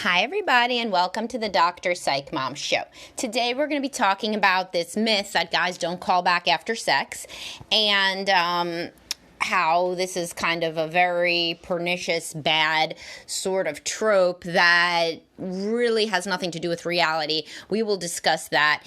Hi, everybody, and welcome to the Dr. Psych Mom Show. Today, we're going to be talking about this myth that guys don't call back after sex, and how this is kind of a very pernicious, bad sort of trope that really has nothing to do with reality. We will discuss that.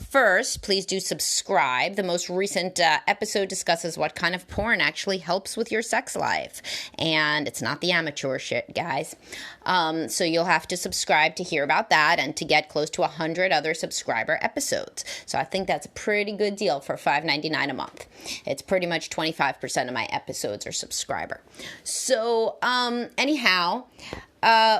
First, please do subscribe. The most recent episode discusses what kind of porn actually helps with your sex life. And it's not the amateur shit, guys. So you'll have to subscribe to hear about that and to get close to 100 other subscriber episodes. So I think that's a pretty good deal for $5.99 a month. It's pretty much 25% of my episodes are subscriber. So anyhow,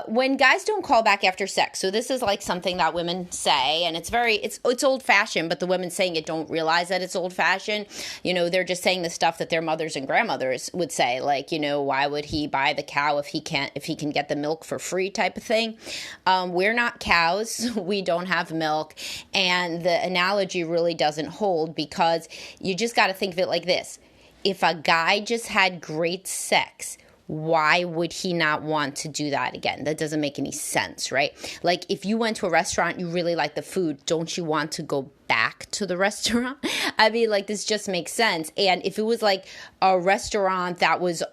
when guys don't call back after sex, so this is like something that women say, and it's old-fashioned, but the women saying it don't realize that it's old-fashioned. You know, they're just saying the stuff that their mothers and grandmothers would say, like, you know, why would he buy the cow if he can get the milk for free type of thing. We're not cows. We don't have milk. And the analogy really doesn't hold, because you just got to think of it like this. If a guy just had great sex, why would he not want to do that again? That doesn't make any sense, right? Like, if you went to a restaurant, you really like the food, don't you want to go back to the restaurant? I mean, like, this just makes sense. And if it was like a restaurant that was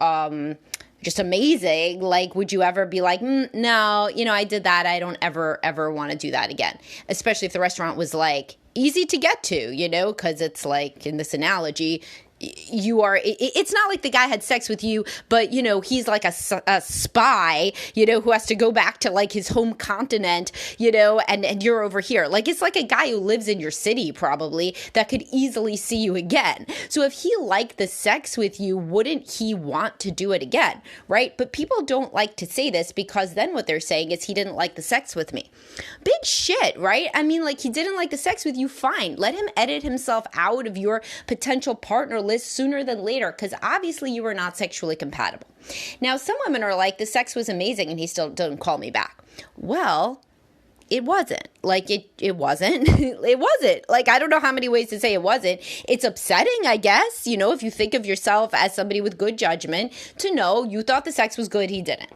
just amazing, like, would you ever be like, no, you know, I did that, I don't ever want to do that again? Especially if the restaurant was like easy to get to, you know, because it's like, in this analogy, it's not like the guy had sex with you, but, you know, he's like a spy, you know, who has to go back to like his home continent, you know, and you're over here. Like, it's like a guy who lives in your city probably that could easily see you again. So if he liked the sex with you, wouldn't he want to do it again, right? But people don't like to say this, because then what they're saying is he didn't like the sex with me. Big shit, right? I mean, like, he didn't like the sex with you, fine. Let him edit himself out of your potential partner list sooner than later, because obviously you were not sexually compatible. Now, some women are like, the sex was amazing and he still didn't call me back. Well, it wasn't. Like, it wasn't. It wasn't. Like, I don't know how many ways to say it wasn't. It's upsetting, I guess, you know, if you think of yourself as somebody with good judgment, to know you thought the sex was good, he didn't.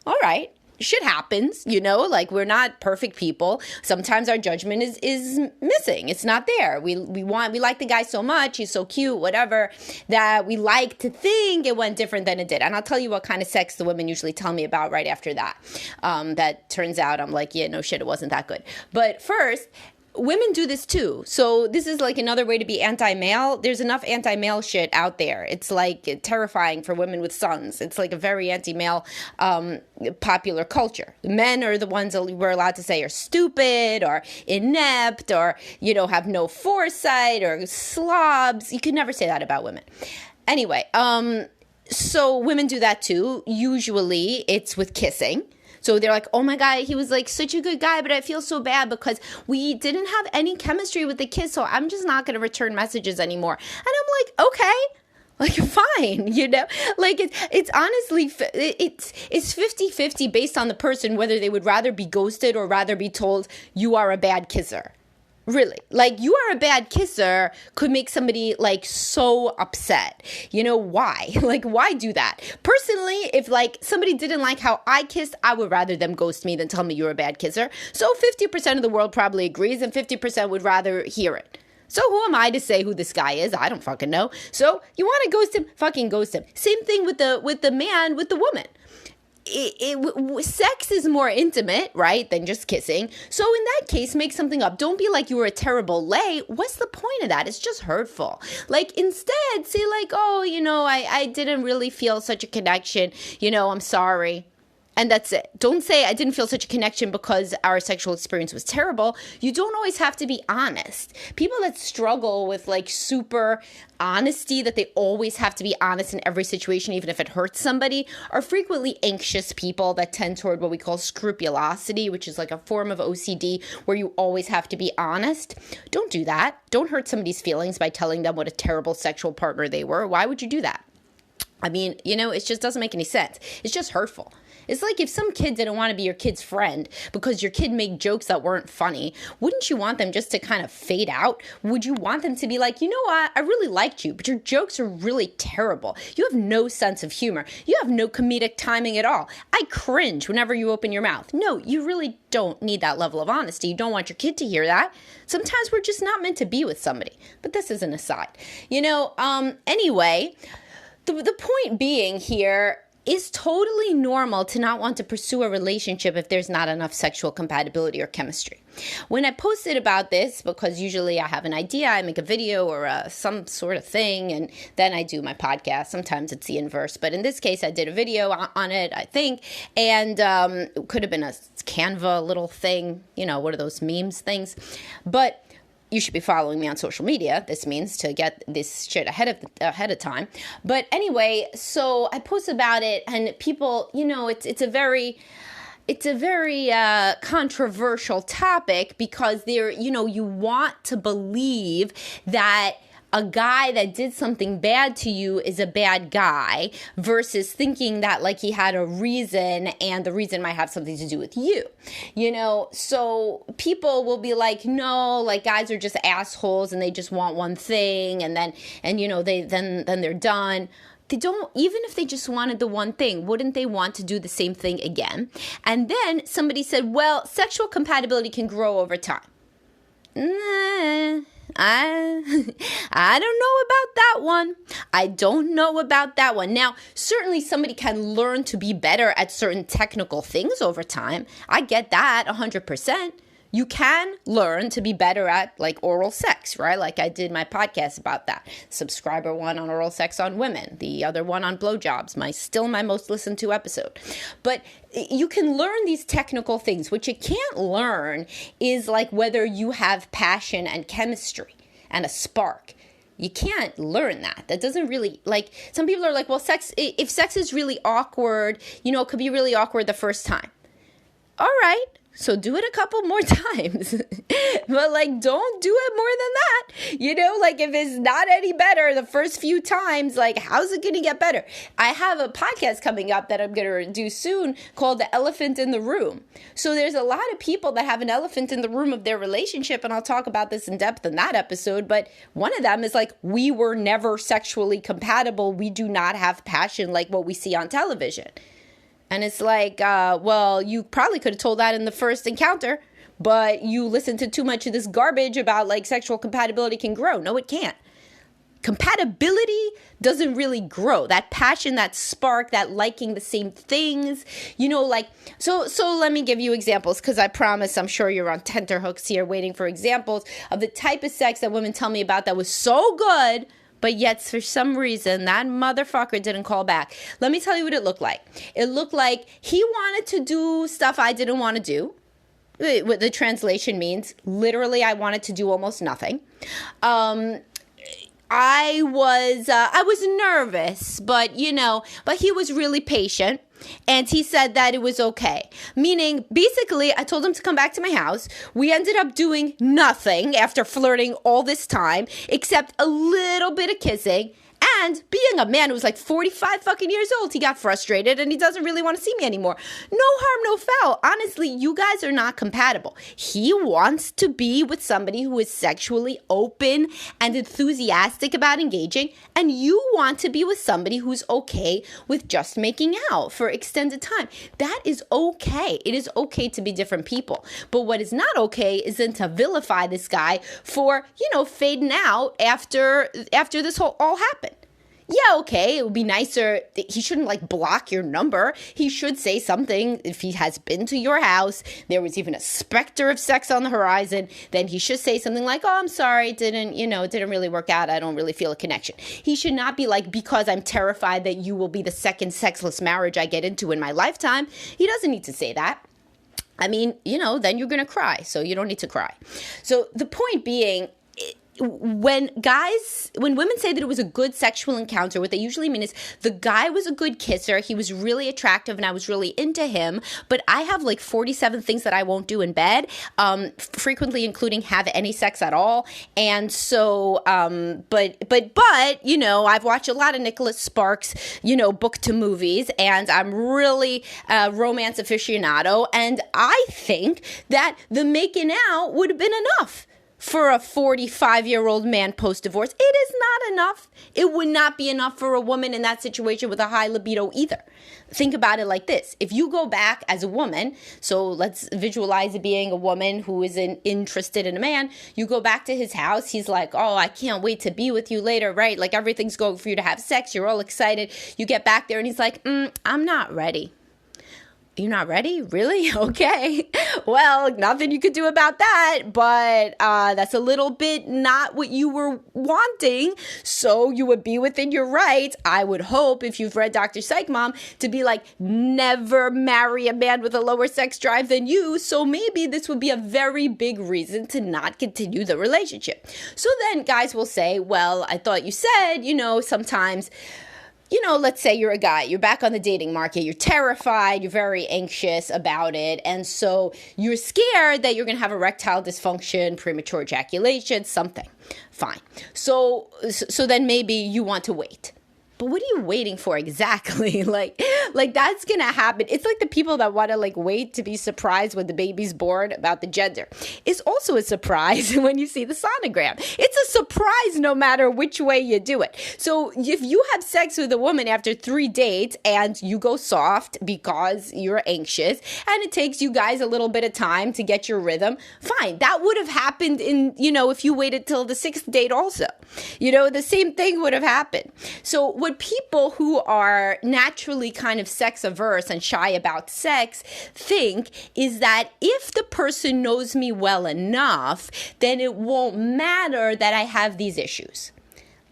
All right. Shit happens, you know, like, we're not perfect people. Sometimes our judgment is missing. It's not there. We like the guy so much, he's so cute, whatever, that we like to think it went different than it did. And I'll tell you what kind of sex the women usually tell me about right after that. That turns out I'm like, yeah, no shit, it wasn't that good. But first, women do this too. So this is like another way to be anti-male. There's enough anti-male shit out there. It's like terrifying for women with sons. It's like a very anti-male popular culture. Men are the ones that we're allowed to say are stupid or inept or, you know, have no foresight or slobs. You could never say that about women. Anyway, so women do that too. Usually it's with kissing. So they're like, oh my God, he was like such a good guy, but I feel so bad because we didn't have any chemistry with the kiss, so I'm just not going to return messages anymore. And I'm like, okay, like, fine, you know, like it's honestly, it's 50-50 based on the person, whether they would rather be ghosted or rather be told you are a bad kisser. Really, like, you are a bad kisser could make somebody like so upset. You know, why? Like, why do that? Personally, if like somebody didn't like how I kissed, I would rather them ghost me than tell me you're a bad kisser. So 50% of the world probably agrees and 50% would rather hear it. So who am I to say who this guy is? I don't fucking know. So you want to ghost him? Fucking ghost him. Same thing with the man with the woman. Sex is more intimate, right, than just kissing. So in that case, make something up. Don't be like you were a terrible lay. What's the point of that? It's just hurtful. Like, instead, say like, oh, you know, I didn't really feel such a connection. You know, I'm sorry. And that's it. Don't say I didn't feel such a connection because our sexual experience was terrible. You don't always have to be honest. People that struggle with like super honesty, that they always have to be honest in every situation, even if it hurts somebody, are frequently anxious people that tend toward what we call scrupulosity, which is like a form of OCD where you always have to be honest. Don't do that. Don't hurt somebody's feelings by telling them what a terrible sexual partner they were. Why would you do that? I mean, you know, it just doesn't make any sense. It's just hurtful. It's like if some kid didn't want to be your kid's friend because your kid made jokes that weren't funny, wouldn't you want them just to kind of fade out? Would you want them to be like, you know what, I really liked you, but your jokes are really terrible. You have no sense of humor. You have no comedic timing at all. I cringe whenever you open your mouth. No, you really don't need that level of honesty. You don't want your kid to hear that. Sometimes we're just not meant to be with somebody. But this is an aside. Anyway, the point being here, is totally normal to not want to pursue a relationship if there's not enough sexual compatibility or chemistry. When I posted about this, because usually I have an idea, I make a video or some sort of thing, and then I do my podcast. Sometimes it's the inverse, but in this case, I did a video on it, I think, and it could have been a Canva little thing, what are those memes things? But you should be following me on social media. This means to get this shit ahead of time. But anyway, so I posted about it, and people, it's a very controversial topic because you want to believe that a guy that did something bad to you is a bad guy versus thinking that like he had a reason and the reason might have something to do with you, so people will be like, no, like guys are just assholes and they just want one thing and then they're done. They don't, even if they just wanted the one thing, wouldn't they want to do the same thing again? And then somebody said, well, sexual compatibility can grow over time. I don't know about that one. I don't know about that one. Now, certainly somebody can learn to be better at certain technical things over time. I get that 100%. You can learn to be better at like oral sex, right? Like I did my podcast about that. Subscriber one on oral sex on women, the other one on blowjobs, still my most listened to episode. But you can learn these technical things. What you can't learn is like whether you have passion and chemistry and a spark. You can't learn that. That doesn't really, like, some people are like, well, if sex is really awkward, it could be really awkward the first time. All right. So do it a couple more times, but like, don't do it more than that. Like if it's not any better the first few times, like how's it going to get better? I have a podcast coming up that I'm going to do soon called The Elephant in the Room. So there's a lot of people that have an elephant in the room of their relationship. And I'll talk about this in depth in that episode. But one of them is like, we were never sexually compatible. We do not have passion like what we see on television. And it's like, well, you probably could have told that in the first encounter, but you listened to too much of this garbage about like sexual compatibility can grow. No, it can't. Compatibility doesn't really grow. That passion, that spark, that liking the same things, so let me give you examples because I promise I'm sure you're on tenterhooks here waiting for examples of the type of sex that women tell me about that was so good, but yet, for some reason, that motherfucker didn't call back. Let me tell you what it looked like. It looked like he wanted to do stuff I didn't want to do. What the translation means, literally, I wanted to do almost nothing. I was nervous, but he was really patient. And he said that it was okay. Meaning, basically, I told him to come back to my house. We ended up doing nothing after flirting all this time, except a little bit of kissing. And being a man who's like 45 fucking years old, he got frustrated and he doesn't really want to see me anymore. No harm, no foul. Honestly, you guys are not compatible. He wants to be with somebody who is sexually open and enthusiastic about engaging, and you want to be with somebody who's okay with just making out for extended time. That is okay. It is okay to be different people. But what is not okay is then to vilify this guy for, fading out after this all happened. Yeah, okay, it would be nicer. He shouldn't like block your number. He should say something. If he has been to your house, there was even a specter of sex on the horizon, then he should say something like, oh, I'm sorry, it didn't really work out. I don't really feel a connection. He should not be like, because I'm terrified that you will be the second sexless marriage I get into in my lifetime. He doesn't need to say that. I mean, then you're going to cry. So you don't need to cry. So the point being, when women say that it was a good sexual encounter, what they usually mean is the guy was a good kisser. He was really attractive and I was really into him. But I have like 47 things that I won't do in bed, frequently including have any sex at all. And so, but, you know, I've watched a lot of Nicholas Sparks, you know, book to movies, and I'm really a romance aficionado. And I think that the making out would have been enough for a 45-year-old man post-divorce. It is not enough. It would not be enough for a woman in that situation with a high libido either. Think about it like this. If you go back as a woman, so let's visualize it being a woman who isn't interested in a man, you go back to his house, he's like, oh, I can't wait to be with you later, right? Like everything's going for you to have sex, you're all excited. You get back there and he's like, I'm not ready. You're not ready? Really? Okay. Well, nothing you could do about that, but that's a little bit not what you were wanting. So you would be within your rights, I would hope, if you've read Dr. Psych Mom, to be like, never marry a man with a lower sex drive than you. So maybe this would be a very big reason to not continue the relationship. So then guys will say, well, I thought you said, you know, sometimes, you know, let's say you're a guy, you're back on the dating market, you're terrified, you're very anxious about it, and so you're scared that you're going to have erectile dysfunction, premature ejaculation, something. Fine. So then maybe you want to wait. But what are you waiting for exactly? Like that's going to happen. It's like the people that want to like wait to be surprised when the baby's born about the gender. It's also a surprise when you see the sonogram. It's a surprise no matter which way you do it. So if you have sex with a woman after 3 dates and you go soft because you're anxious and it takes you guys a little bit of time to get your rhythm, fine. That would have happened in, you know, if you waited till the 6th date also. You know, the same thing would have happened. So what people who are naturally kind of sex averse and shy about sex think is that if the person knows me well enough, then it won't matter that I have these issues.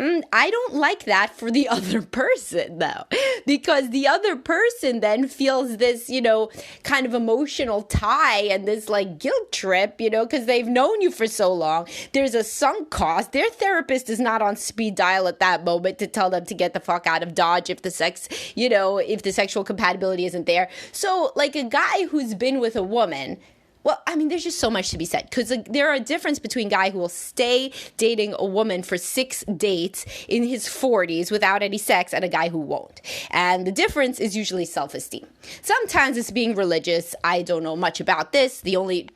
I don't like that for the other person, though, because the other person then feels this, you know, kind of emotional tie and this like guilt trip, you know, because they've known you for so long. There's a sunk cost. Their therapist is not on speed dial at that moment to tell them to get the fuck out of Dodge if the sex, you know, if the sexual compatibility isn't there. So like a guy who's been with a woman, well, I mean, there's just so much to be said because there are a difference between a guy who will stay dating a woman for 6 dates in his 40s without any sex and a guy who won't. And the difference is usually self-esteem. Sometimes it's being religious. I don't know much about this. The only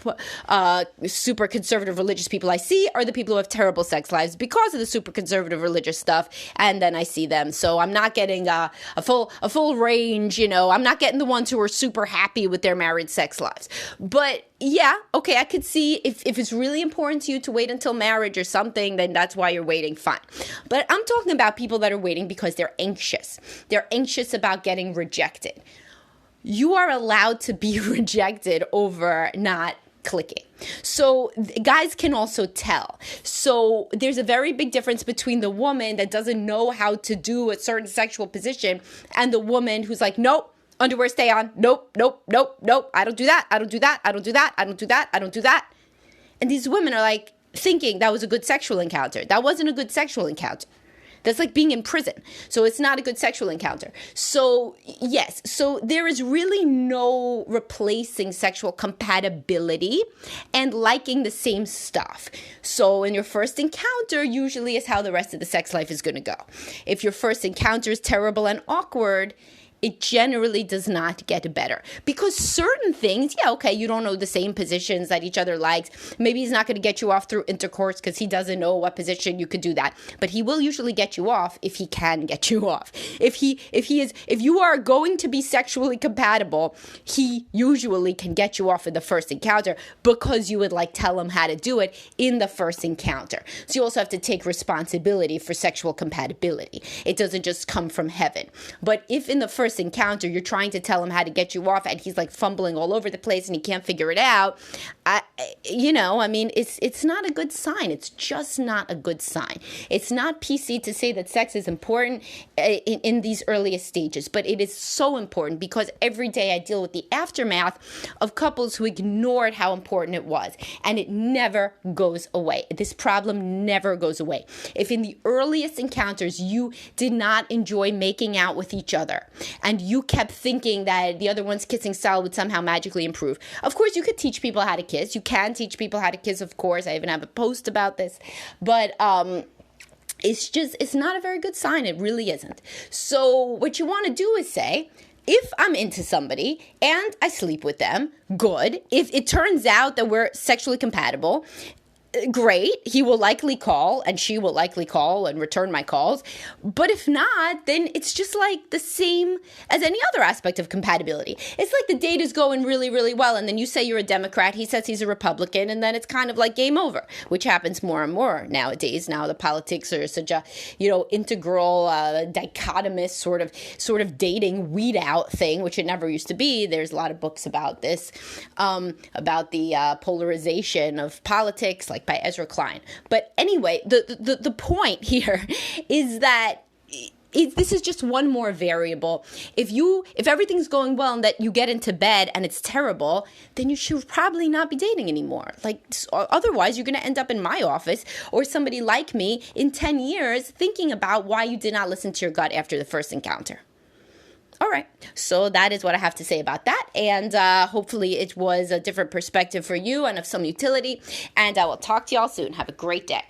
super conservative religious people I see are the people who have terrible sex lives because of the super conservative religious stuff. And then I see them. So I'm not getting a full range, you know. I'm not getting the ones who are super happy with their married sex lives. But yeah, okay, I could see if it's really important to you to wait until marriage or something, then that's why you're waiting, fine. But I'm talking about people that are waiting because they're anxious. They're anxious about getting rejected. You are allowed to be rejected over not clicking. So guys can also tell. So there's a very big difference between the woman that doesn't know how to do a certain sexual position and the woman who's like, nope. Underwear stay on. Nope. I don't do that. I don't do that. And these women are like thinking that was a good sexual encounter. That wasn't a good sexual encounter. That's like being in prison. So it's not a good sexual encounter. So yes, so there is really no replacing sexual compatibility and liking the same stuff. So in your first encounter usually is how the rest of the sex life is going to go. If your first encounter is terrible and awkward, it generally does not get better because certain things, yeah, okay, you don't know the same positions that each other likes. Maybe he's not going to get you off through intercourse because he doesn't know what position you could do that. But he will usually get you off if he can get you off. If you are going to be sexually compatible, he usually can get you off in the first encounter because you would like tell him how to do it in the first encounter. So you also have to take responsibility for sexual compatibility. It doesn't just come from heaven. But if in the first first encounter, you're trying to tell him how to get you off, and he's like fumbling all over the place and he can't figure it out. It's not a good sign. It's just not a good sign. It's not PC to say that sex is important in these earliest stages, but it is so important because every day I deal with the aftermath of couples who ignored how important it was, and it never goes away. This problem never goes away. If in the earliest encounters you did not enjoy making out with each other and you kept thinking that the other one's kissing style would somehow magically improve, of course you could teach people how to kiss. You can teach people how to kiss, of course. I even have a post about this, but it's not a very good sign. It really isn't. So what you want to do is say, if I'm into somebody and I sleep with them, good. If it turns out that we're sexually compatible, great. He will likely call and she will likely call and return my calls. But if not, then it's just like the same as any other aspect of compatibility. It's like the date is going really, really well, and then you say you're a Democrat, he says he's a Republican, and then it's kind of like game over, which happens more and more nowadays. Now the politics are such a, integral, dichotomous sort of dating weed out thing, which it never used to be. There's a lot of books about this, about the polarization of politics, like by Ezra Klein. But anyway, the point here is that this is just one more variable. If everything's going well and that you get into bed and it's terrible, then you should probably not be dating anymore. Otherwise, you're going to end up in my office or somebody like me in 10 years thinking about why you did not listen to your gut after the first encounter. All right, so that is what I have to say about that, and hopefully it was a different perspective for you and of some utility, and I will talk to y'all soon. Have a great day.